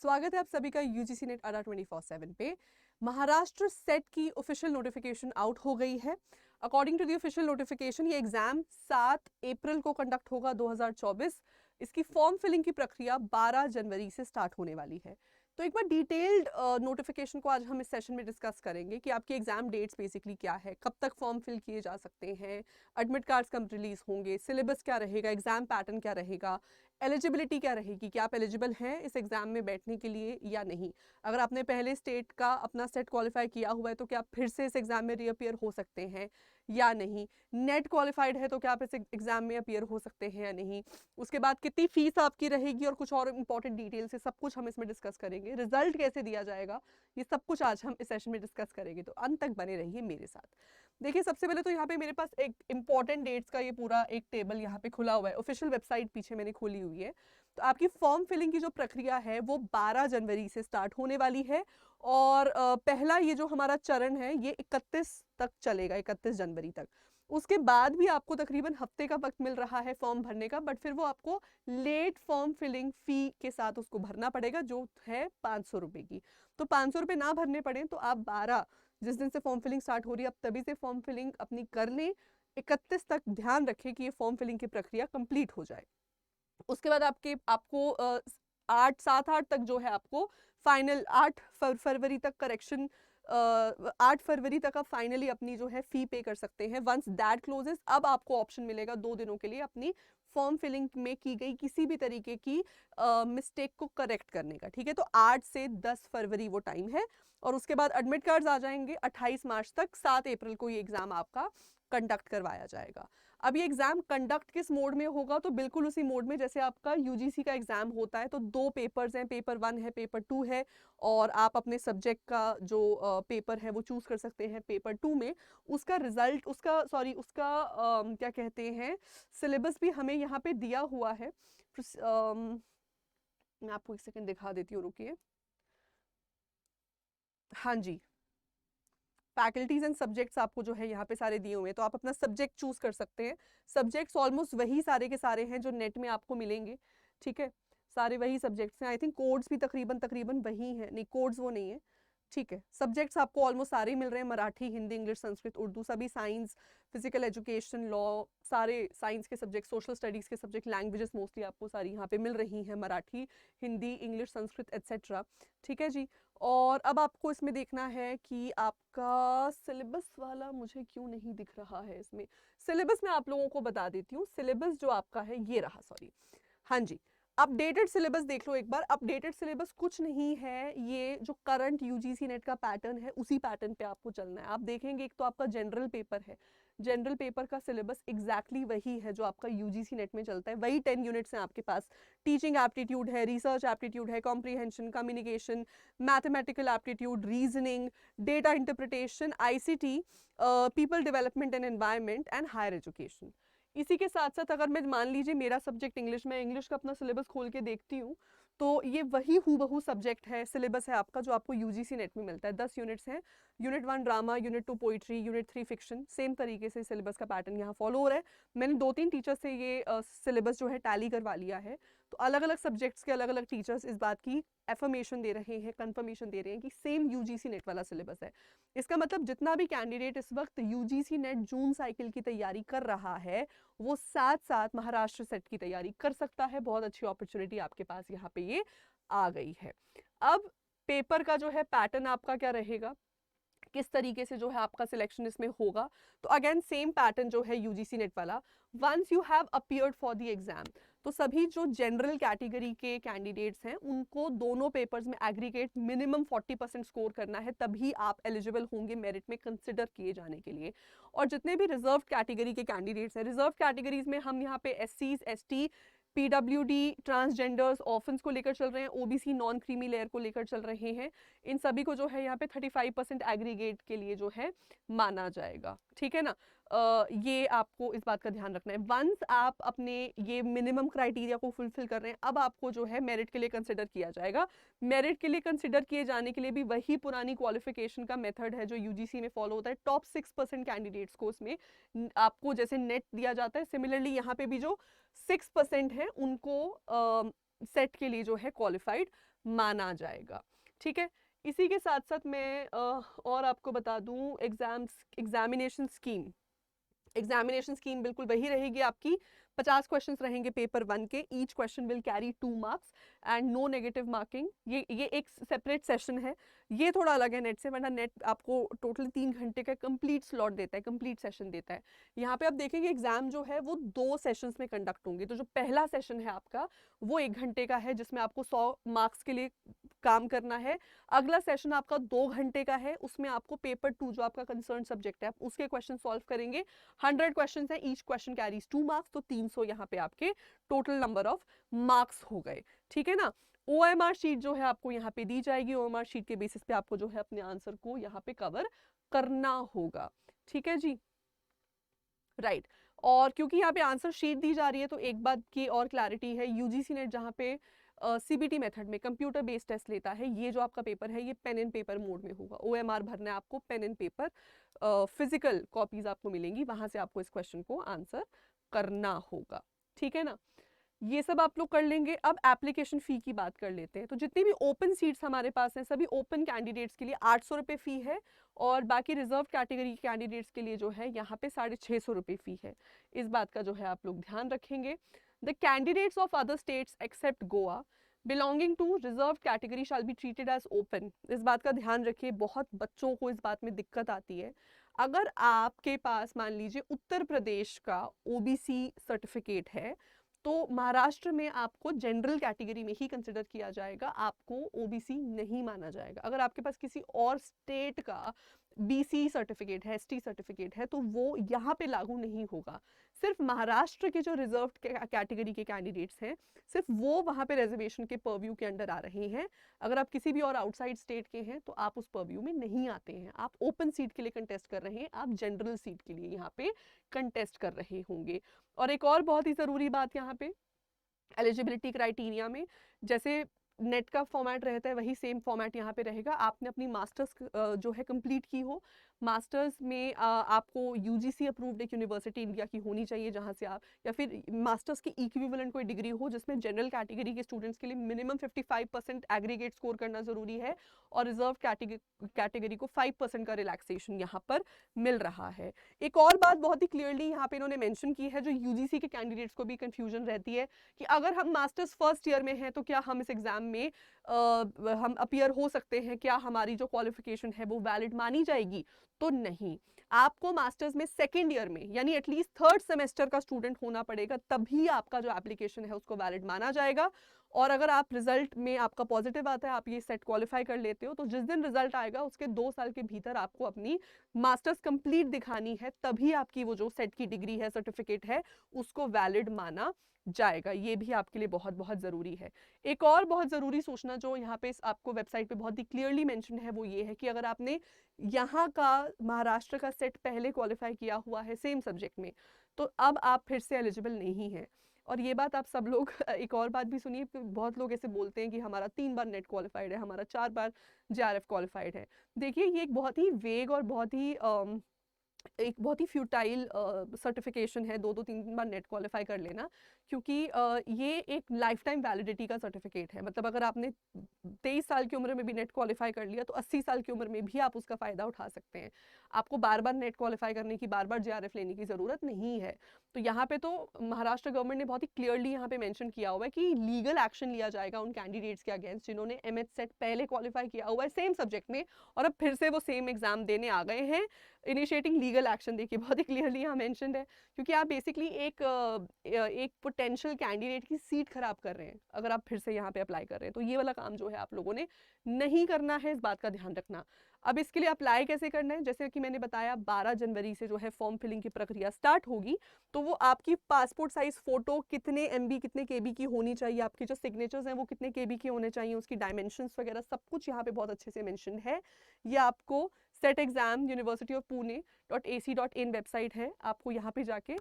स्वागत है आप सभी का यूजीसी नेट अड्डा 24/7 पे। महाराष्ट्र सेट की ऑफिशियल नोटिफिकेशन आउट हो गई है। According to the official notification ये एग्जाम 7 अप्रैल को कंडक्ट होगा 2024। इसकी फॉर्म फिलिंग की प्रक्रिया 12 जनवरी से स्टार्ट होने वाली है। तो एक बार डिटेल्ड नोटिफिकेशन को आज हम इस सेशन में डिस्कस करेंगे कि आपके एग्जाम डेट्स बेसिकली क्या है, कब तक फॉर्म फिल किए जा सकते हैं, एडमिट कार्ड्स कब रिलीज होंगे, सिलेबस क्या रहेगा, एग्जाम पैटर्न क्या रहेगा, एलिजिबिलिटी क्या रहेगी कि आप एलिजिबल हैं इस एग्जाम में बैठने के लिए या नहीं। अगर आपने पहले स्टेट का अपना सेट क्वालिफाई किया हुआ है तो क्या आप फिर से इस एग्जाम में रीअपियर हो सकते हैं या नहीं। नेट क्वालिफाइड है तो क्या आप इस एग्जाम में अपियर हो सकते हैं या नहीं। उसके बाद कितनी फीस आपकी रहेगी और कुछ और इंपॉर्टेंट डिटेल्स है, सब कुछ हम इसमें डिस्कस करेंगे। रिजल्ट कैसे दिया जाएगा ये सब कुछ आज हम इस सेशन में डिस्कस करेंगे, तो अंत तक बने रहिए मेरे साथ। देखिए सबसे पहले तो यहाँ पे मेरे पास एक इंपॉर्टेंट डेट्स का ये पूरा एक टेबल यहाँ पे खुला हुआ है, ऑफिशियल वेबसाइट पीछे मैंने खोली हुई है। तो आपकी फॉर्म फिलिंग की जो प्रक्रिया है वो 12 जनवरी से स्टार्ट होने वाली है और पहला ये जो हमारा चरण है ये 31 तक चलेगा, 31 जनवरी तक। उसके बाद भी आपको तकरीबन हफ्ते का वक्त मिल रहा है फॉर्म भरने का, बट फिर वो आपको लेट फॉर्म फिलिंग फी के साथ उसको भरना पड़ेगा जो है 500 रुपये की। तो 500 रुपये ना भरने पड़े तो आप 12 जिस दिन से फॉर्म फिलिंग स्टार्ट हो रही है अब तभी से फॉर्म फिलिंग अपनी कर लें। 31 तक ध्यान रखें कि ये फॉर्म फिलिंग की प्रक्रिया कंप्लीट हो जाए। उसके बाद आपको 8 तक जो है आपको फाइनल 8 फरवरी तक करेक्शन 8 फरवरी तक आप फाइनली अपनी जो है फी पे कर सकते हैं। वंस दैट क्लोजेस अब आपको ऑप्शन मिलेगा 2 दिनों के लिए अपनी फॉर्म फिलिंग में की गई किसी भी तरीके की मिस्टेक को करेक्ट करने का। ठीक है, तो 8 से 10 फरवरी वो टाइम है और उसके बाद एडमिट कार्ड्स आ जाएंगे 28 मार्च तक। 7 अप्रैल को ये एग्जाम आपका कंडक्ट करवाया जाएगा। अब ये एग्जाम कंडक्ट किस मोड में होगा, तो बिल्कुल उसी मोड में जैसे आपका यूजीसी का एग्जाम होता है। तो 2 पेपर्स हैं, पेपर 1 है, पेपर 2 है, और आप अपने सब्जेक्ट का जो पेपर है वो चूज कर सकते हैं। पेपर 2 में उसका रिजल्ट उसका क्या कहते हैं सिलेबस भी हमें यहाँ पे दिया हुआ है। मैं आपको एक सेकंड दिखा देती हूँ, रुकिए। हाँ जी, फैकल्टीज एंड सब्जेक्ट्स आपको जो है यहाँ पे सारे दिए हुए हैं, तो आप अपना सब्जेक्ट चूज कर सकते हैं। सब्जेक्ट्स ऑलमोस्ट वही सारे के सारे हैं जो नेट में आपको मिलेंगे। ठीक है, सारे वही सब्जेक्ट्स हैं। आई थिंक कोड्स भी तकरीबन तकरीबन वही हैं, नहीं कोड्स वो नहीं है। ठीक है, सब्जेक्ट्स आपको ऑलमोस्ट सारे ही मिल रहे हैं, मराठी, हिंदी, इंग्लिश, संस्कृत, उर्दू, सभी साइंस, फिजिकल एजुकेशन, लॉ, सारे साइंस के सब्जेक्ट, सोशल स्टडीज़ के सब्जेक्ट, लैंग्वेजेस मोस्टली आपको सारी यहाँ पे मिल रही हैं, मराठी, हिंदी, इंग्लिश, संस्कृत एट्सेट्रा। ठीक है जी। और अब आपको इसमें देखना है कि आपका सिलेबस वाला मुझे क्यों नहीं दिख रहा है इसमें। सिलेबस मैं आप लोगों को बता देती हूँ। सिलेबस जो आपका है ये रहा, सॉरी, हाँ जी, अपडेटेड सिलेबस देख लो एक बार। अपडेटेड सिलेबस कुछ नहीं है, ये जो करंट यूजीसी नेट का पैटर्न है उसी पैटर्न पे आपको चलना है। आप देखेंगे एक तो आपका जनरल पेपर है, जनरल पेपर का सिलेबस एग्जैक्टली वही है जो आपका यूजीसी नेट में चलता है। वही 10 यूनिट्स हैं आपके पास। टीचिंग एप्टीट्यूड है, रिसर्च एप्टीट्यूड है, comprehension, communication, mathematical aptitude, reasoning, data interpretation, ICT, people development and environment and higher education. इसी के साथ साथ अगर मैं मान लीजिए मेरा सब्जेक्ट इंग्लिश, मैं इंग्लिश का अपना सिलेबस खोल के देखती हूँ तो ये वही हूबहू सब्जेक्ट है, सिलेबस है आपका जो आपको यूजीसी नेट में मिलता है। 10 यूनिट्स हैं, unit 1 drama, unit 2 poetry, unit 3 fiction. Same तरीके से सिलेबस का पैटर्न यहाँ फॉलो हो रहा है। मैंने 2-3 टीचर से ये सिलेबस जो है टैली करवा लिया है, तो अलग अलग सब्जेक्ट्स के अलग अलग टीचर्स इस बात की एफर्मेशन दे रहे हैं, कंफर्मेशन दे रहे हैं कि सेम यूजीसी नेट वाला सिलेबस है। इसका मतलब जितना भी कैंडिडेट इस वक्त यूजीसी नेट जून साइकिल की तैयारी कर रहा है वो साथ साथ महाराष्ट्र सेट की तैयारी कर सकता है। बहुत अच्छी अपॉर्चुनिटी आपके पास यहाँ पे ये आ गई है। अब पेपर का जो है पैटर्न आपका क्या रहेगा, किस तरीके से जो है आपका सिलेक्शन इसमें होगा, तो अगेन सेम पैटर्न जो है यूजीसी नेट वाला। Once you have appeared for the exam, तो सभी जो जनरल कैटेगरी के कैंडिडेट्स हैं उनको दोनों पेपर्स में एग्रीगेट मिनिमम 40% स्कोर करना है, तभी आप एलिजिबल होंगे मेरिट में कंसिडर किए जाने के लिए। और जितने भी रिजर्व कैटेगरी के कैंडिडेट्स हैं, रिजर्व कैटेगरीज में हम यहाँ पे एससीज, एसटी, पीडब्ल्यूडी, ट्रांसजेंडर्स, ऑर्फन्स को लेकर चल रहे हैं, ओबीसी, नॉन क्रीमी लेयर को लेकर चल रहे हैं। इन सभी को जो है यहाँ पे 35% एग्रीगेट के लिए जो है माना जाएगा। ठीक है ना, ये आपको इस बात का ध्यान रखना है। वंस आप अपने ये मिनिमम क्राइटेरिया को फुलफिल कर रहे हैं अब आपको जो है मेरिट के लिए कंसिडर किया जाएगा। मेरिट के लिए कंसिडर किए जाने के लिए भी वही पुरानी क्वालिफिकेशन का मेथड है जो यूजीसी में फॉलो होता है। टॉप 6% कैंडिडेट्स को इसमें आपको जैसे नेट दिया जाता है, सिमिलरली यहाँ पे भी जो 6% है उनको सेट के लिए जो है क्वालिफाइड माना जाएगा। ठीक है, इसी के साथ साथ मैं और आपको बता दूं एग्जामिनेशन स्कीम बिल्कुल वही रहेगी आपकी। 50 क्वेश्चंस रहेंगे पेपर 1 के, each question will carry 2 marks and no negative marking. ये एक सेपरेट सेशन है, ये थोड़ा अलग है नेट से, वरना नेट आपको टोटल 3 घंटे का कंप्लीट स्लॉट देता है, कंप्लीट सेशन देता है। यहाँ पे आप देखेंगे एग्जाम जो है वो 2 सेशंस में कंडक्ट होंगे। तो जो पहला सेशन है आपका वो 1 घंटे का है, जिसमें आपको 100 मार्क्स के लिए काम करना है। अगला सेशन आपका 2 घंटे का है, उसमें आपको पेपर 2 जो आपका कंसर्न सब्जेक्ट है आप उसके क्वेश्चन सॉल्व करेंगे। 100 क्वेश्चंस हैं, ईच क्वेश्चन कैरीज 2 मार्क्स, तो 300 यहाँ पे आपके टोटल नंबर ऑफ मार्क्स हो गए। ठीक है ना। OMR शीट जो है आपको यहाँ पे दी जाएगी, OMR शीट के बेसिस पे आपको जो है अपने आंसर को यहाँ पे कवर करना होगा। ठीक है जी, राइट। और क्योंकि यहाँ पे आंसर शीट दी जा रही है तो एक बात की और क्लैरिटी है, यूजीसी नेट जहाँ पे CBT मेथड में कंप्यूटर बेस्ड टेस्ट लेता है, ये जो आपका पेपर है ये पेन एंड पेपर मोड में होगा। OMR भरना है आपको pen and paper, physical copies आपको मिलेंगी, वहां से आपको इस क्वेश्चन को आंसर करना होगा। ठीक है ना, ये सब आप लोग कर लेंगे। अब एप्लीकेशन फ़ी की बात कर लेते हैं। तो जितनी भी ओपन सीट्स हमारे पास हैं सभी ओपन कैंडिडेट्स के लिए 800 रुपये फ़ी है, और बाकी रिजर्व कैटेगरी कैंडिडेट्स के लिए जो है यहाँ पे 650 रुपये फ़ी है। इस बात का जो है आप लोग ध्यान रखेंगे। The candidates of other states except Goa belonging to reserve category shall be treated as open. इस बात का ध्यान रखिए, बहुत बच्चों को इस बात में दिक्कत आती है। अगर आपके पास मान लीजिए उत्तर प्रदेश का OBC सर्टिफिकेट है तो महाराष्ट्र में आपको जनरल कैटेगरी में ही कंसिडर किया जाएगा, आपको OBC नहीं माना जाएगा। अगर आपके पास किसी और स्टेट का BC सर्टिफिकेट है, ST सर्टिफिकेट है, तो वो यहाँ पे लागू नहीं होगा। सिर्फ महाराष्ट्र के जो रिजर्व कैटेगरी के कैंडिडेट्स हैं सिर्फ वो वहाँ पे रिजर्वेशन के परव्यू के अंडर आ रहे हैं। अगर आप किसी भी और आउटसाइड स्टेट के हैं तो आप उस परव्यू में नहीं आते हैं। आप ओपन सीट के लिए कंटेस्ट कर रहे हैं, आप जनरल सीट के लिए यहाँ पे कंटेस्ट कर रहे होंगे। और एक और बहुत ही ज़रूरी बात यहाँ पे एलिजिबिलिटी क्राइटेरिया में, जैसे नेट का फॉर्मेट रहता है वही सेम फॉर्मेट यहाँ पे रहेगा। आपने अपनी मास्टर्स जो है कंप्लीट की हो, मास्टर्स में आपको UGC अप्रूव्ड एक यूनिवर्सिटी इंडिया की होनी चाहिए जहाँ से आप, या फिर मास्टर्स की इक्विवेलेंट कोई डिग्री हो जिसमें जनरल कैटेगरी के स्टूडेंट्स के लिए मिनिमम 55% एग्रीगेट स्कोर करना ज़रूरी है, और रिजर्व कैटेगरी को 5% का रिलैक्सेशन यहाँ पर मिल रहा है। एक और बात बहुत ही क्लियरली यहाँ पे इन्होंने मेंशन की है, जो UGC के कैंडिडेट्स को भी कंफ्यूजन रहती है कि अगर हम मास्टर्स फर्स्ट ईयर में हैं तो क्या हम इस एग्जाम में हम अपीयर हो सकते हैं, क्या हमारी जो क्वालिफिकेशन है वो वैलिड मानी जाएगी? तो नहीं, आपको मास्टर्स में सेकेंड ईयर में यानी एटलीस्ट थर्ड सेमेस्टर का स्टूडेंट होना पड़ेगा, तभी आपका जो एप्लीकेशन है उसको वैलिड माना जाएगा। और अगर आप रिजल्ट में आपका पॉजिटिव आता है, आप ये सेट क्वालिफाई कर लेते हो, तो जिस दिन रिजल्ट आएगा उसके 2 साल के भीतर आपको अपनी मास्टर्स कंप्लीट दिखानी है, तभी आपकी वो जो सेट की डिग्री है, सर्टिफिकेट है, उसको वैलिड माना जाएगा। ये भी आपके लिए बहुत बहुत ज़रूरी है। एक और बहुत ज़रूरी सूचना जो यहाँ पे आपको वेबसाइट पे बहुत ही क्लियरली मेंशन है वो ये है कि अगर आपने यहाँ का महाराष्ट्र का सेट पहले क्वालिफाई किया हुआ है सेम सब्जेक्ट में, तो अब आप फिर से एलिजिबल नहीं हैं। और ये बात आप सब लोग एक और बात भी सुनिए, बहुत लोग ऐसे बोलते हैं कि हमारा 3 बार नेट क्वालिफाइड है, हमारा 4 बार JRF क्वालिफाइड है। देखिए ये एक बहुत ही वेग और एक बहुत ही फ्यूटाइल सर्टिफिकेशन है 2-3 बार नेट क्वालिफाई कर लेना, क्योंकि ये एक लाइफ टाइम वैलिडिटी का सर्टिफिकेट है। मतलब अगर आपने 23 साल की उम्र में भी नेट क्वालिफाई कर लिया तो 80 साल की उम्र में भी आप उसका फ़ायदा उठा सकते हैं। आपको बार बार नेट क्वालिफाई करने की, बार बार JRF लेने की ज़रूरत नहीं है। तो यहाँ पे तो महाराष्ट्र गवर्नमेंट ने बहुत ही क्लियरली यहाँ पे मेंशन किया हुआ है कि लीगल एक्शन लिया जाएगा उन कैंडिडेट्स के अगेंस्ट जिन्होंने MH सेट पहले क्वालिफाई किया हुआ है सेम सब्जेक्ट में, और अब फिर से वो सेम एग्जाम देने आ गए हैं। इनिशिएटिंग लीगल एक्शन, देखिए बहुत ही क्लियरली यहाँ मेंशनड है, क्योंकि आप बेसिकली एक पोटेंशियल कैंडिडेट की सीट खराब कर रहे हैं अगर आप फिर से यहाँ पे अप्लाई कर रहे हैं। तो ये वाला काम जो है आप लोगों ने नहीं करना है, इस बात का ध्यान रखना। अब इसके लिए अप्लाई कैसे करना है, जैसे कि मैंने बताया 12 जनवरी से जो है फॉर्म फिलिंग की प्रक्रिया स्टार्ट होगी। तो वो आपकी पासपोर्ट साइज फोटो कितने MB कितने KB की होनी चाहिए, आपके जो सिग्नेचर्स हैं वो कितने KB के होने चाहिए, उसकी डायमेंशंस वगैरह सब कुछ यहाँ पे बहुत अच्छे से मेंशन है। ये आपको set exam university of Pune website है, आपको यहाँ पे जाके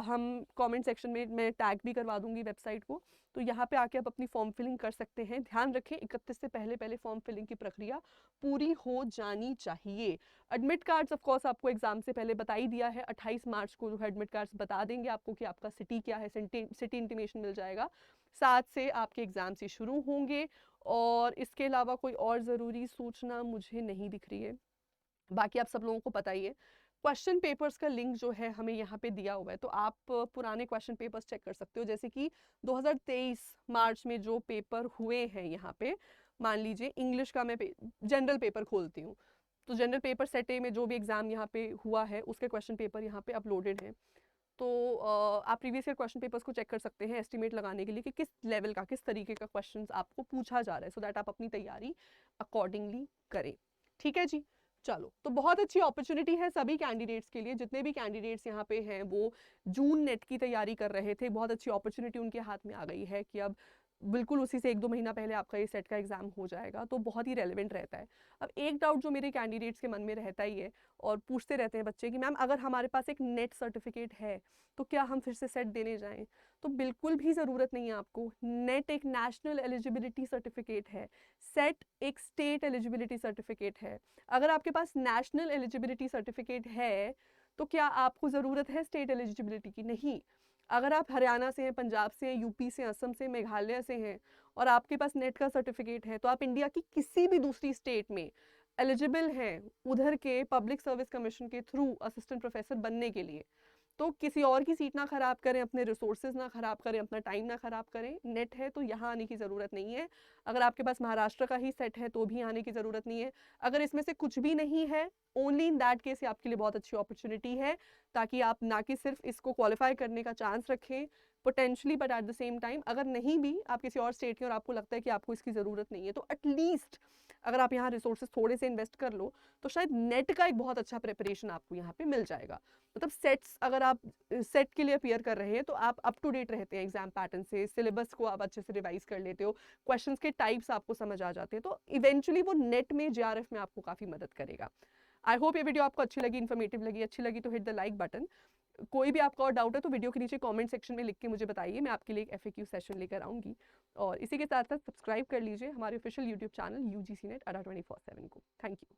हम कमेंट सेक्शन में मैं टैग भी करवा दूंगी वेबसाइट को, तो यहाँ पे आके आप अपनी फॉर्म फिलिंग कर सकते हैं। ध्यान रखें 31 से पहले फॉर्म फिलिंग की प्रक्रिया पूरी हो जानी चाहिए। एडमिट कार्ड्स ऑफ कोर्स आपको एग्जाम से पहले बता ही दिया है, 28 मार्च को जो है एडमिट कार्ड्स बता देंगे आपको कि आपका सिटी क्या है, सिटी इंटीमेशन मिल जाएगा। 7 से आपके एग्ज़ाम से शुरू होंगे। और इसके अलावा कोई और ज़रूरी सूचना मुझे नहीं दिख रही है। बाकी आप सब लोगों को पता ही है, क्वेश्चन पेपर्स का लिंक जो है हमें यहाँ पे दिया हुआ है, तो आप पुराने क्वेश्चन पेपर्स चेक कर सकते हो। जैसे कि 2023 मार्च में जो पेपर हुए हैं यहाँ पे, मान लीजिए इंग्लिश का मैं जनरल पेपर खोलती हूँ, तो जनरल पेपर सेट ए में जो भी एग्ज़ाम यहाँ पे हुआ है उसके क्वेश्चन पेपर यहाँ पे अपलोडेड हैं। तो आप प्रीवियस ईयर क्वेश्चन पेपर्स को चेक कर सकते हैं एस्टिमेट लगाने के लिए कि किस लेवल का, किस तरीके का क्वेश्चंस आपको पूछा जा रहा है, सो दैट आप अपनी तैयारी अकॉर्डिंगली करें। ठीक है जी, चलो, तो बहुत अच्छी अपॉर्चुनिटी है सभी कैंडिडेट्स के लिए। जितने भी कैंडिडेट्स यहाँ पे हैं वो जून नेट की तैयारी कर रहे थे, बहुत अच्छी अपॉर्चुनिटी उनके हाथ में आ गई है कि अब बिल्कुल उसी से 1-2 महीना पहले आपका ये सेट का एग्जाम हो जाएगा, तो बहुत ही रेलिवेंट रहता है। अब एक डाउट जो मेरे कैंडिडेट्स के मन में रहता ही है और पूछते रहते हैं बच्चे कि मैम अगर हमारे पास एक नेट सर्टिफिकेट है तो क्या हम फिर से सेट देने जाएं? तो बिल्कुल भी ज़रूरत नहीं है आपको। नेट एक नेशनल एलिजिबिलिटी सर्टिफिकेट है, सेट एक स्टेट एलिजिबिलिटी सर्टिफिकेट है। अगर आपके पास नेशनल एलिजिबिलिटी सर्टिफिकेट है तो क्या आपको ज़रूरत है स्टेट एलिजिबिलिटी की? नहीं। अगर आप हरियाणा से हैं, पंजाब से हैं, यूपी से, असम से, मेघालय से हैं और आपके पास नेट का सर्टिफिकेट है, तो आप इंडिया की किसी भी दूसरी स्टेट में एलिजिबल हैं उधर के पब्लिक सर्विस कमीशन के थ्रू असिस्टेंट प्रोफेसर बनने के लिए। तो किसी और की सीट ना खराब करें, अपने रिसोर्सेज ना खराब करें, अपना टाइम ना खराब करें। नेट है तो यहाँ आने की ज़रूरत नहीं है। अगर आपके पास महाराष्ट्र का ही सेट है तो भी आने की ज़रूरत नहीं है। अगर इसमें से कुछ भी नहीं है, ओनली इन दैट केस ये आपके लिए बहुत अच्छी अपॉर्चुनिटी है, ताकि आप ना कि सिर्फ इसको क्वालिफाई करने का चांस रखें potentially, but at the same time अगर नहीं भी आप किसी और स्टेट के और आपको लगता है कि आपको इसकी ज़रूरत नहीं है, तो एटलीस्ट अगर आप यहाँ रिसोर्सेज थोड़े से इन्वेस्ट कर लो तो शायद नेट का एक बहुत अच्छा प्रिपरेशन आपको यहाँ पे मिल जाएगा। मतलब सेट्स, अगर आप सेट के लिए अपियर कर रहे हैं तो आप अप टू डेट रहते हैं एग्जाम पैटर्न से, सिलेबस को आप अच्छे से रिवाइज कर लेते हो, क्वेश्चंस के टाइप्स आपको समझ आ जाते हैं, तो इवेंचुअली वो नेट में जेआरएफ में आपको काफ़ी मदद करेगा। आई होप ये वीडियो आपको अच्छी लगी, इन्फॉर्मेटिव लगी। अच्छी लगी तो हिट द लाइक बटन। कोई भी आपका और डाउट है तो वीडियो के नीचे कमेंट सेक्शन में लिख के मुझे बताइए, मैं आपके लिए एक FAQ सेशन लेकर आऊँगी। और इसी के साथ साथ सब्सक्राइब कर लीजिए हमारे official YouTube channel UGC NET Adda 24/7 को। Thank you.